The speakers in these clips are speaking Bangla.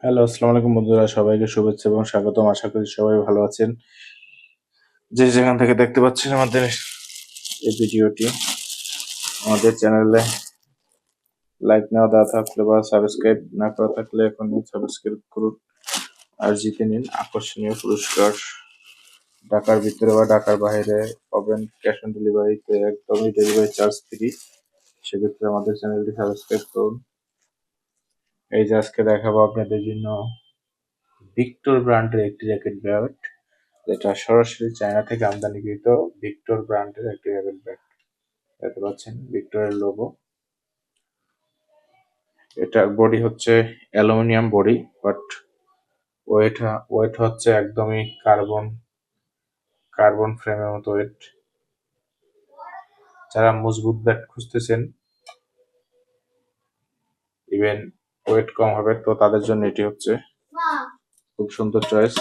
হ্যালো, আসসালামু আলাইকুম বন্ধুরা, সবাইকে শুভেচ্ছা এবং স্বাগতম। আশা করি সবাই ভালো আছেন। যে যেখান থেকে দেখতে পাচ্ছেন আমাদের এই ভিডিওটি, আমাদের চ্যানেলে লাইক না দেওয়া থাকলে বা সাবস্ক্রাইব না করা থাকলে এখনই সাবস্ক্রাইব করুন আর জিতে নিন আকর্ষণীয় পুরস্কার। ঢাকার ভিতরে বা ঢাকার বাইরে পাবেন ক্যাশ অন ডেলিভারিতে, একদমই ডেলিভারি চার্জ ফ্রি। সেক্ষেত্রে আমাদের চ্যানেলটি সাবস্ক্রাইব করুন। এই যে আজকে দেখাবো আপনাদের জন্য ভিক্টর ব্র্যান্ডের একটি জ্যাকেট ব্যাট, যেটা সরাসরি চায়না থেকে আমদানিকৃত ভিক্টর ব্র্যান্ডের একটি র্যাকেট ব্যাট। দেখতে পাচ্ছেন ভিক্টরের লোগো। এটার বডি হচ্ছে অ্যালুমিনিয়াম বডি, বাট ওয়েট হচ্ছে একদমই কার্বন ফ্রেমের মতো ওয়েট। যারা মজবুত ব্যাট খুঁজতেছেন, ইভেন ওয়েট কম হবে, তো তাদের জন্য এটি হচ্ছে খুব সুন্দর চয়েস।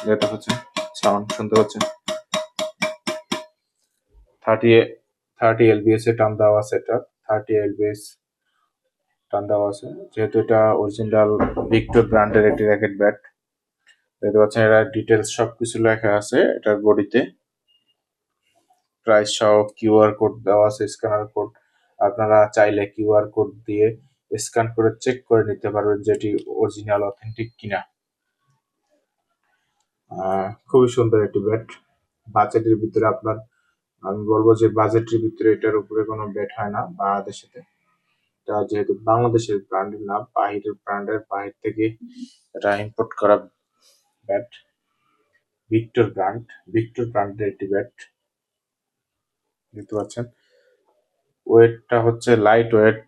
দেখতে পাচ্ছেন, সাউন্ড শুনতে পাচ্ছেন, 30 LBS এ টান দেওয়া আছে। এটা 30 LBS টান দেওয়া আছে, যেহেতু এটা অরিজিনাল ভিক্টর ব্র্যান্ডের একটি র্যাকেট ব্যাট। দেখতে পাচ্ছেন এটা ডিটেলস সবকিছু লেখা আছে এটার বডিতে। প্রাইস সহ কিউআর কোড দেওয়া আছে, স্ক্যানার কোড। আপনারা চাইলে কিউআর কোড দিয়ে স্ক্যান করে চেক করে নিতে পারবেন যেটি অরিজিনাল অথেন্টিক কিনা। খুবই সুন্দর একটি ব্যাট। বাজেটের ভিতরে আমি বলবো যে বাজেটের ভিতরে এটার উপরে কোনো ব্যাট হয় না বাংলাদেশেতে। এটা যেহেতু বাংলাদেশের ব্র্যান্ডের না, বাহির থেকে এটা ইম্পোর্ট করা ব্যাট। ভিক্টর ব্র্যান্ডের একটি ব্যাট দেখতে পাচ্ছেন। ওয়েটটা হচ্ছে লাইট ওয়েট,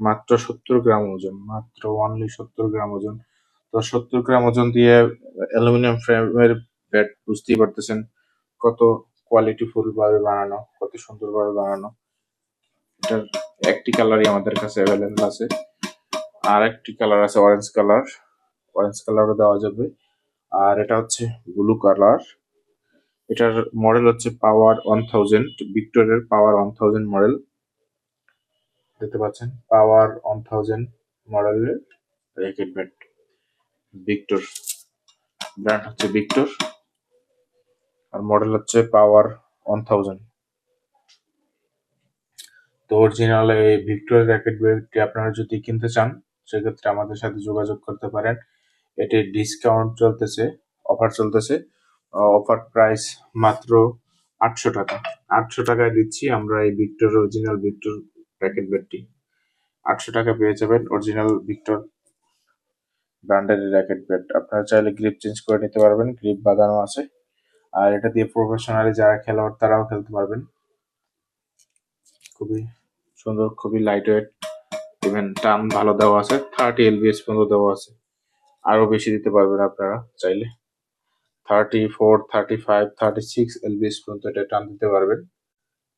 মাত্র 70 গ্রাম ওজন, মাত্র অনলি 70 গ্রাম ওজন। তো 70 গ্রাম ওজন দিয়ে অ্যালুমিনিয়াম ফ্রেমের ব্যাট, বুঝতেই পারতেছেন কত কোয়ালিটিফুল ভাবে বানানো, কত সুন্দরভাবে বানানো। এটার একটি কালারই আমাদের কাছে অ্যাভেলেবেল আছে, আর একটি কালার আছে অরেঞ্জ কালারও দেওয়া যাবে। আর এটা হচ্ছে ব্লু কালার। এটার মডেল হচ্ছে পাওয়ার 1000, ভিক্টরের পাওয়ার 1000 মডেল। দেখতে পাচ্ছেন পাওয়ার 1000 মডেলের র্যাকেট ব্যাট। ভিক্টর ব্র্যান্ড হচ্ছে ভিক্টর, আর মডেল হচ্ছে পাওয়ার 1000। তো অরিজিনাল এই ভিক্টর র্যাকেট ব্যাটটি আপনারা যদি কিনতে চান, সেক্ষেত্রে আমাদের সাথে যোগাযোগ করতে পারেন। এটির ডিসকাউন্ট চলতেছে, অফার চলতেছে। অফার প্রাইস মাত্র 800 টাকা। 800 টাকায় দিচ্ছি আমরা এই অরিজিনাল ভিক্টর র্যাকেট ব্যাটটি। 800 টাকা পেয়ে যাবেন অরিজিনাল ভিক্টর ব্র্যান্ডের র্যাকেট ব্যাট। আপনারা চাইলে গ্রিপ চেঞ্জ করে নিতে পারবেন, গ্রিপ বাঁধানো আছে। আর এটা দিয়ে প্রফেশনালি যারা খেলোয়াড় তারাও খেলতে পারবেন। খুবই সুন্দর, খুবই লাইট ওয়েট, ইভেন টান ভালো দেওয়া আছে। 30 LBS পর্যন্ত দেওয়া আছে, আরো বেশি দিতে পারবেন আপনারা চাইলে। 34, 35, 36 LBS পর্যন্ত এটা টান দিতে পারবেন,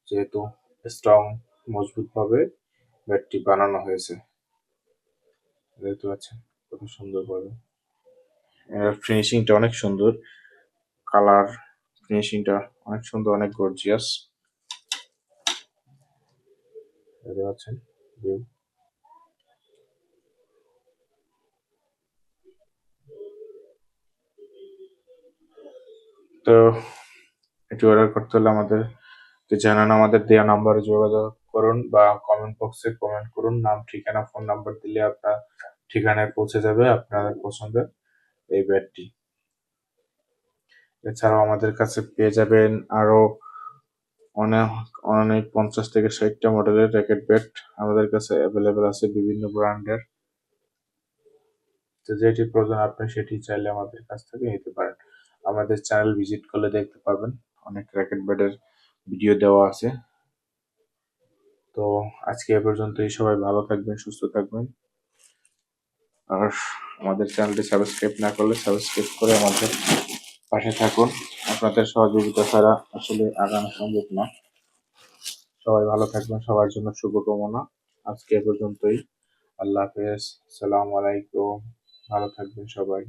যেহেতু স্ট্রং মজবুত ভাবে ব্যাটটি বানানো হয়েছে। দেখতে পাচ্ছেন কত সুন্দর ভাবে। এর ফিনিশিংটা অনেক সুন্দর, কালার ফিনিশিংটা অনেক সুন্দর, অনেক গর্জিয়াস। দেখতে পাচ্ছেন ভিউ। তো এটি অর্ডার করতে হলে আমাদের জানান, আমাদের দেওয়া নাম্বারে যোগাযোগ করুন বা কমেন্ট বক্সে কমেন্ট করুন। নাম, ঠিকানা, ফোন নাম্বার দিলে আপনার ঠিকানায় পৌঁছে যাবে আপনাদের পছন্দের এই ব্যাটটি। এছাড়াও আমাদের কাছে পেয়ে যাবেন আরো অনেক অনেক 50 থেকে 60টা মডেলের র্যাকেট ব্যাট আমাদের কাছে অ্যাভেলেবেল আছে, বিভিন্ন ব্র্যান্ডের। তো যেটি প্রয়োজন আপনি সেটি চাইলে আমাদের কাছ থেকে নিতে পারেন। আমাদের চ্যানেল ভিজিট করলে দেখতে পাবেন অনেক র্যাকেট ব্যাটের ভিডিও দেওয়া আছে। তো আজকে এ পর্যন্তই। সবাই ভালো থাকবেন, সুস্থ থাকবেন। আর আমাদের চ্যানেলটি সাবস্ক্রাইব না করলে সাবস্ক্রাইব করে আমাদের পাশে থাকুন। আপনাদের সহযোগিতা ছাড়া আসলে আগানো সম্ভব না। সবাই ভালো থাকবেন, সবার জন্য শুভকামনা। আজকে এ পর্যন্তই। আল্লাহ হাফেজ, সালাম আলাইকুম। ভালো থাকবেন সবাই।